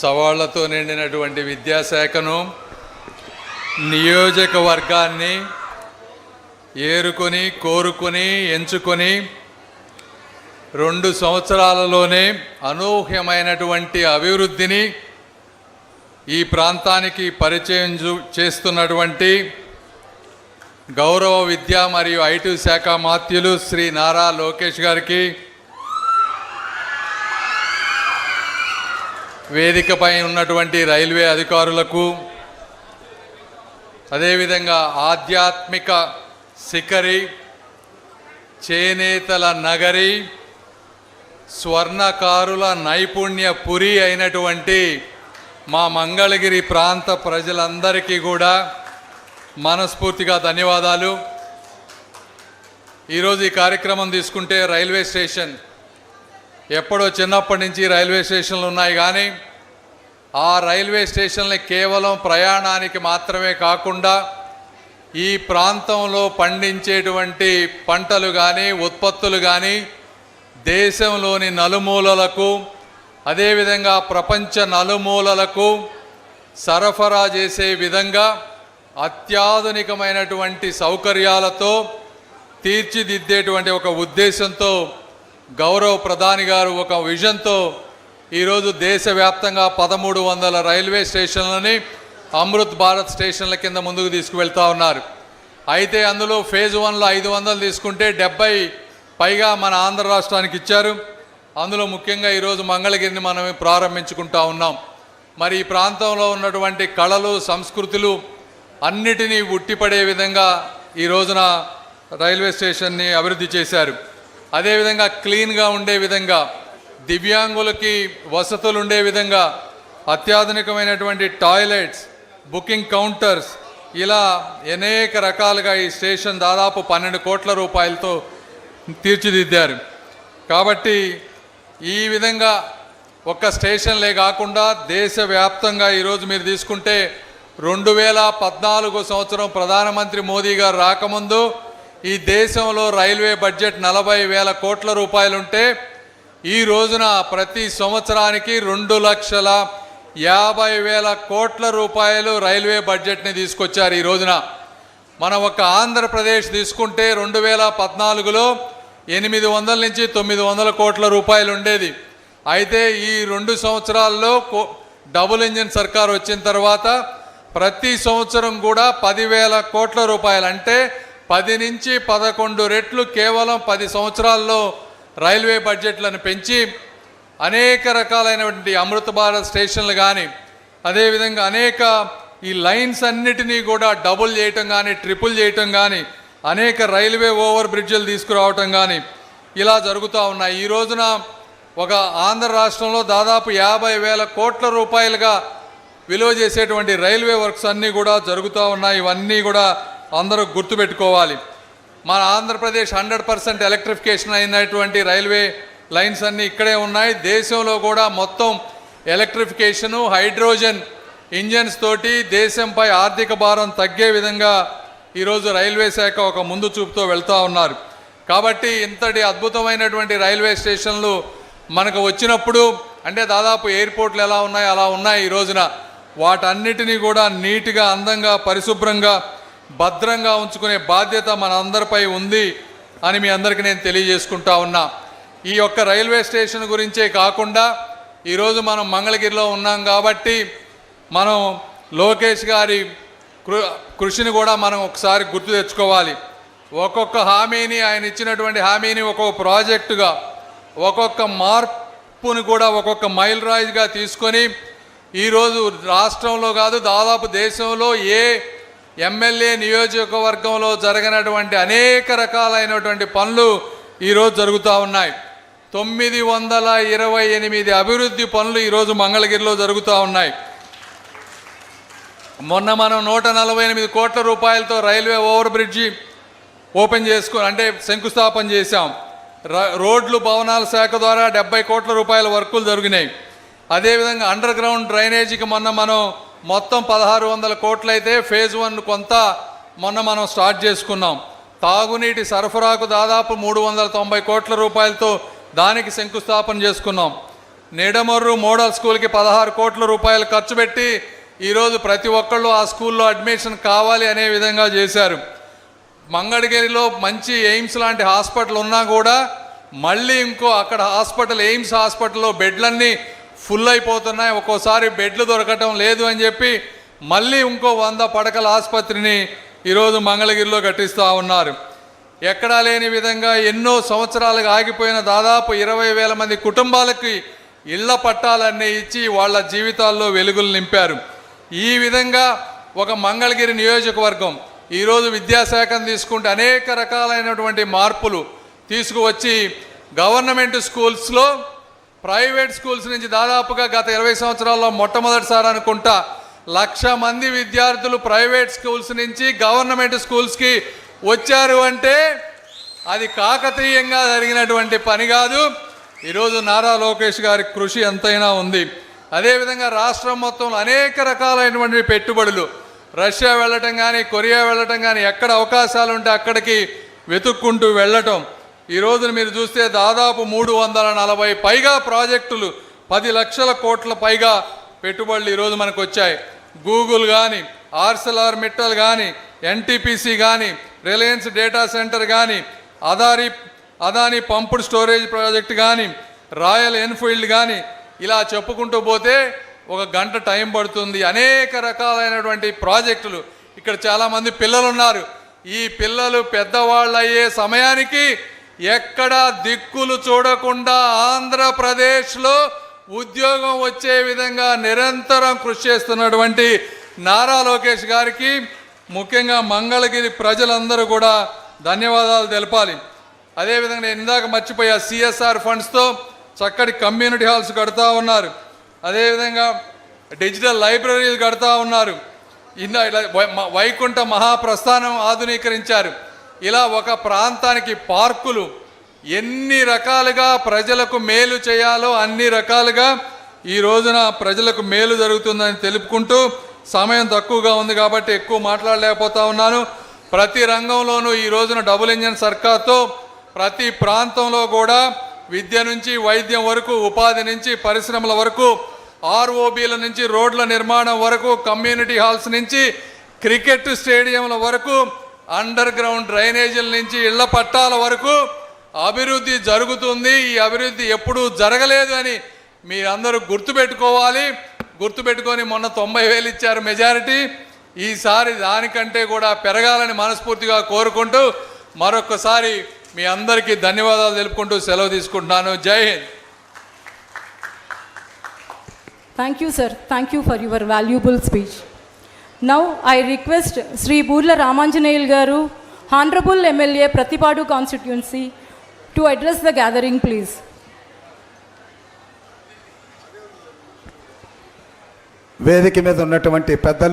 సవాళ్లతో నిండినటువంటి విద్యాశాఖను నియోజకవర్గాన్ని ఏరుకొని కోరుకొని ఎంచుకొని 2 సంవత్సరాలలోనే అనూహ్యమైనటువంటి అభివృద్ధిని ఈ ప్రాంతానికి పరిచయం చేస్తున్నటువంటి గౌరవ విద్యా మరియు ఐటీ శాఖ మాత్యులు శ్రీ నారా లోకేష్ గారికి, వేదికపై ఉన్నటువంటి రైల్వే అధికారులకు, అదేవిధంగా ఆధ్యాత్మిక శిఖరి, చేనేతల నగరి, స్వర్ణకారుల నైపుణ్య పురి అయినటువంటి మా మంగళగిరి ప్రాంత ప్రజలందరికీ కూడా మనస్ఫూర్తిగా ధన్యవాదాలు. ఈరోజు ఈ కార్యక్రమం తీసుకుంటే రైల్వే స్టేషన్ ఎప్పుడో చిన్నప్పటి నుంచి రైల్వే స్టేషన్లు ఉన్నాయి, కానీ ఆ రైల్వే స్టేషన్ని కేవలం ప్రయాణానికి మాత్రమే కాకుండా ఈ ప్రాంతంలో పండించేటువంటి పంటలు కానీ ఉత్పత్తులు కానీ దేశంలోని నలుమూలలకు, అదేవిధంగా ప్రపంచ నలుమూలలకు సరఫరా చేసే విధంగా అత్యాధునికమైనటువంటి సౌకర్యాలతో తీర్చిదిద్దేటువంటి ఒక ఉద్దేశంతో గౌరవ ప్రధాని గారు ఒక విజన్తో ఈరోజు దేశవ్యాప్తంగా 1300 రైల్వే స్టేషన్లని అమృత్ భారత్ స్టేషన్ల కింద ముందుకు తీసుకువెళ్తూ ఉన్నారు. అయితే అందులో ఫేజ్ 1లో 500 తీసుకుంటే 70 పైగా మన ఆంధ్ర రాష్ట్రానికి ఇచ్చారు. అందులో ముఖ్యంగా ఈరోజు మంగళగిరిని మనం ప్రారంభించుకుంటా ఉన్నాం. మరి ఈ ప్రాంతంలో ఉన్నటువంటి కళలు, సంస్కృతులు అన్నిటినీ ఉట్టిపడే విధంగా ఈ రోజున రైల్వే స్టేషన్ని అభివృద్ధి చేశారు. అదేవిధంగా క్లీన్గా ఉండే విధంగా, దివ్యాంగులకి వసతులు ఉండే విధంగా అత్యాధునికమైనటువంటి టాయిలెట్స్, బుకింగ్ కౌంటర్స్, ఇలా అనేక రకాలుగా ఈ స్టేషన్ దాదాపు 12 కోట్ల రూపాయలతో తీర్చిదిద్దారు. కాబట్టి ఈ విధంగా ఒక్క స్టేషన్లే కాకుండా దేశవ్యాప్తంగా ఈరోజు మీరు తీసుకుంటే 2014 సంవత్సరం ప్రధానమంత్రి మోదీ గారు రాకముందు ఈ దేశంలో రైల్వే బడ్జెట్ 40,000 కోట్ల రూపాయలుంటే ఈ రోజున ప్రతి సంవత్సరానికి 2,50,000 కోట్ల రూపాయలు రైల్వే బడ్జెట్ని తీసుకొచ్చారు. ఈ రోజున మనం ఒక ఆంధ్రప్రదేశ్ తీసుకుంటే 2014లో 800 నుంచి 900 కోట్ల రూపాయలు ఉండేది. అయితే ఈ 2 సంవత్సరాల్లో డబుల్ ఇంజిన్ సర్కార్ వచ్చిన తర్వాత ప్రతి సంవత్సరం కూడా 10,000 కోట్ల రూపాయలు, అంటే 10 నుంచి 11 రెట్లు కేవలం 10 సంవత్సరాల్లో రైల్వే బడ్జెట్లను పెంచి అనేక రకాలైనటువంటి అమృత భారత్ స్టేషన్లు కానీ, అదేవిధంగా అనేక ఈ లైన్స్ అన్నిటినీ కూడా డబుల్ చేయటం కానీ, ట్రిపుల్ చేయటం కానీ, అనేక రైల్వే ఓవర్ బ్రిడ్జ్లు తీసుకురావటం కానీ ఇలా జరుగుతూ ఉన్నాయి. ఈ రోజున ఒక ఆంధ్ర రాష్ట్రంలో దాదాపు 50,000 కోట్ల రూపాయలుగా విలువ చేసేటువంటి రైల్వే వర్క్స్ అన్నీ కూడా జరుగుతూ ఉన్నాయి. ఇవన్నీ కూడా అందరూ గుర్తుపెట్టుకోవాలి. మన ఆంధ్రప్రదేశ్ 100% ఎలక్ట్రిఫికేషన్ అయినటువంటి రైల్వే లైన్స్ అన్నీ ఇక్కడే ఉన్నాయి. దేశంలో కూడా మొత్తం ఎలక్ట్రిఫికేషను, హైడ్రోజన్ ఇంజన్స్ తోటి దేశంపై ఆర్థిక భారం తగ్గే విధంగా ఈరోజు రైల్వే శాఖ ఒక ముందు చూపుతో వెళ్తూ ఉన్నారు. కాబట్టి ఇంతటి అద్భుతమైనటువంటి రైల్వే స్టేషన్లు మనకు వచ్చినప్పుడు, అంటే దాదాపు ఎయిర్పోర్ట్లు ఎలా ఉన్నాయో అలా ఉన్నాయి ఈ రోజున. వాటన్నిటినీ కూడా నీట్గా, అందంగా, పరిశుభ్రంగా, భద్రంగా ఉంచుకునే బాధ్యత మన అందరిపై ఉంది అని మీ అందరికీ నేను తెలియజేసుకుంటా ఉన్నా. ఈ యొక్క రైల్వే స్టేషన్ గురించే కాకుండా ఈరోజు మనం మంగళగిరిలో ఉన్నాం కాబట్టి మనం లోకేష్ గారి కృషిని కూడా మనం ఒకసారి గుర్తు తెచ్చుకోవాలి. ఒక్కొక్క హామీని, ఆయన ఇచ్చినటువంటి హామీని ఒక్కొక్క ప్రాజెక్టుగా, ఒక్కొక్క మార్పుని కూడా ఒక్కొక్క మైల్ రాయిగా తీసుకొని ఈరోజు రాష్ట్రంలో కాదు దాదాపు దేశంలో ఏ ఎమ్మెల్యే నియోజకవర్గంలో జరగనటువంటి అనేక రకాలైనటువంటి పనులు ఈరోజు జరుగుతూ ఉన్నాయి. 928 అభివృద్ధి పనులు ఈరోజు మంగళగిరిలో జరుగుతూ ఉన్నాయి. మొన్న మనం 148 కోట్ల రూపాయలతో రైల్వే ఓవర్ బ్రిడ్జి ఓపెన్ అంటే శంకుస్థాపన చేశాం. రోడ్లు భవనాల శాఖ ద్వారా 70 కోట్ల రూపాయల వర్కులు జరిగినాయి. అదేవిధంగా అండర్ గ్రౌండ్ డ్రైనేజీకి మొన్న మనం మొత్తం 1,600 కోట్లు అయితే ఫేజ్ 1 కొంత మొన్న మనం స్టార్ట్ చేసుకున్నాం. తాగునీటి సరఫరాకు దాదాపు 390 కోట్ల రూపాయలతో దానికి శంకుస్థాపన చేసుకున్నాం. నిడమర్రు మోడల్ స్కూల్కి 16 కోట్ల రూపాయలు ఖర్చు పెట్టి ఈరోజు ప్రతి ఒక్కళ్ళు ఆ స్కూల్లో అడ్మిషన్ కావాలి అనే విధంగా చేశారు. మంగళగిరిలో మంచి ఎయిమ్స్ లాంటి హాస్పిటల్ ఉన్నా కూడా మళ్ళీ ఇంకో అక్కడ హాస్పిటల్ ఎయిమ్స్ హాస్పిటల్లో బెడ్లన్నీ ఫుల్ అయిపోతున్నాయి. ఒక్కోసారి బెడ్లు దొరకటం లేదు అని చెప్పి మళ్ళీ ఇంకో 100 పడకల ఆసుపత్రిని ఈరోజు మంగళగిరిలో కట్టిస్తూ ఉన్నారు. ఎక్కడా లేని విధంగా ఎన్నో సంవత్సరాలుగా ఆగిపోయిన దాదాపు 20,000 మంది కుటుంబాలకి ఇళ్ల పట్టాలన్నీ ఇచ్చి వాళ్ళ జీవితాల్లో వెలుగులు నింపారు. ఈ విధంగా ఒక మంగళగిరి నియోజకవర్గం ఈరోజు విద్యాశాఖను తీసుకుంటే అనేక రకాలైనటువంటి మార్పులు తీసుకువచ్చి గవర్నమెంట్ స్కూల్స్లో ప్రైవేట్ స్కూల్స్ నుంచి దాదాపుగా గత 20 సంవత్సరాల్లో మొట్టమొదటిసారి అనుకుంటా 1,00,000 మంది విద్యార్థులు ప్రైవేట్ స్కూల్స్ నుంచి గవర్నమెంట్ స్కూల్స్కి వచ్చారు అంటే అది కాకతీయంగా జరిగినటువంటి పని కాదు. ఈరోజు నారా లోకేష్ గారి కృషి ఎంతైనా ఉంది. అదేవిధంగా రాష్ట్రం మొత్తంలో అనేక రకాలైనటువంటి పెట్టుబడులు రష్యా వెళ్ళటం కానీ కొరియా వెళ్ళటం కానీ ఎక్కడ అవకాశాలు ఉంటే అక్కడికి వెతుక్కుంటూ వెళ్ళటం. ఈరోజు మీరు చూస్తే దాదాపు 340 పైగా ప్రాజెక్టులు 10 లక్షల కోట్ల పైగా పెట్టుబడులు ఈరోజు మనకు వచ్చాయి. గూగుల్ కానీ ఆర్సెల్ఆర్ మిట్టల్ కానీ ఎన్టీపీసీ కానీ రిలయన్స్ డేటా సెంటర్ కానీ అదానీ పంప్డ్ స్టోరేజ్ ప్రాజెక్ట్ కానీ రాయల్ ఎన్ఫీల్డ్ కానీ ఇలా చెప్పుకుంటూ పోతే 1 గంట టైం పడుతుంది. అనేక రకాలైనటువంటి ప్రాజెక్టులు. ఇక్కడ చాలామంది పిల్లలు ఉన్నారు. ఈ పిల్లలు పెద్దవాళ్ళు అయ్యే సమయానికి ఎక్కడ దిక్కులు చూడకుండా ఆంధ్రప్రదేశ్లో ఉద్యోగం వచ్చే విధంగా నిరంతరం కృషి చేస్తున్నటువంటి నారా లోకేష్ గారికి ముఖ్యంగా మంగళగిరి ప్రజలందరూ కూడా ధన్యవాదాలు తెలపాలి. అదేవిధంగా నేను ఇందాక మర్చిపోయా, సిఎస్ఆర్ ఫండ్స్తో చక్కటి కమ్యూనిటీ హాల్స్ కడతా ఉన్నారు. అదేవిధంగా డిజిటల్ లైబ్రరీలు కడతా ఉన్నారు. ఇలా వైకుంఠ మహాప్రస్థానం ఆధునీకరించారు. ఇలా ఒక ప్రాంతానికి పార్కులు ఎన్ని రకాలుగా ప్రజలకు మేలు చేయాలో అన్ని రకాలుగా ఈ రోజున ప్రజలకు మేలు జరుగుతుందని తెలుపుకుంటూ, సమయం తక్కువగా ఉంది కాబట్టి ఎక్కువ మాట్లాడలేకపోతా ఉన్నాను. ప్రతి రంగంలోనూ ఈ రోజున డబుల్ ఇంజన్ సర్కార్తో ప్రతి ప్రాంతంలో కూడా విద్య నుంచి వైద్యం వరకు, ఉపాధి నుంచి పరిశ్రమల వరకు, ఆర్ఓబీల నుంచి రోడ్ల నిర్మాణం వరకు, కమ్యూనిటీ హాల్స్ నుంచి క్రికెట్ స్టేడియంల వరకు, అండర్ గ్రౌండ్ డ్రైనేజీల నుంచి ఇళ్ల పట్టాల వరకు అభివృద్ధి జరుగుతుంది. ఈ అభివృద్ధి ఎప్పుడూ జరగలేదు అని మీరందరూ గుర్తుపెట్టుకోవాలి. గుర్తుపెట్టుకొని మొన్న 90,000 ఇచ్చారు మెజారిటీ. ఈసారి దానికంటే కూడా పెరగాలని మనస్ఫూర్తిగా కోరుకుంటూ మరొకసారి మీ అందరికీ ధన్యవాదాలు తెలుపుకుంటూ సెలవు తీసుకుంటున్నాను. జై Hind. Thank you, sir. Thank you for your valuable speech. Now I request Sri Burla Ramanjaneyil Garu, Honorable MLA Pratipadu constituency, to address the gathering, please. వేదిక మీద ఉన్నటువంటి పెద్దలు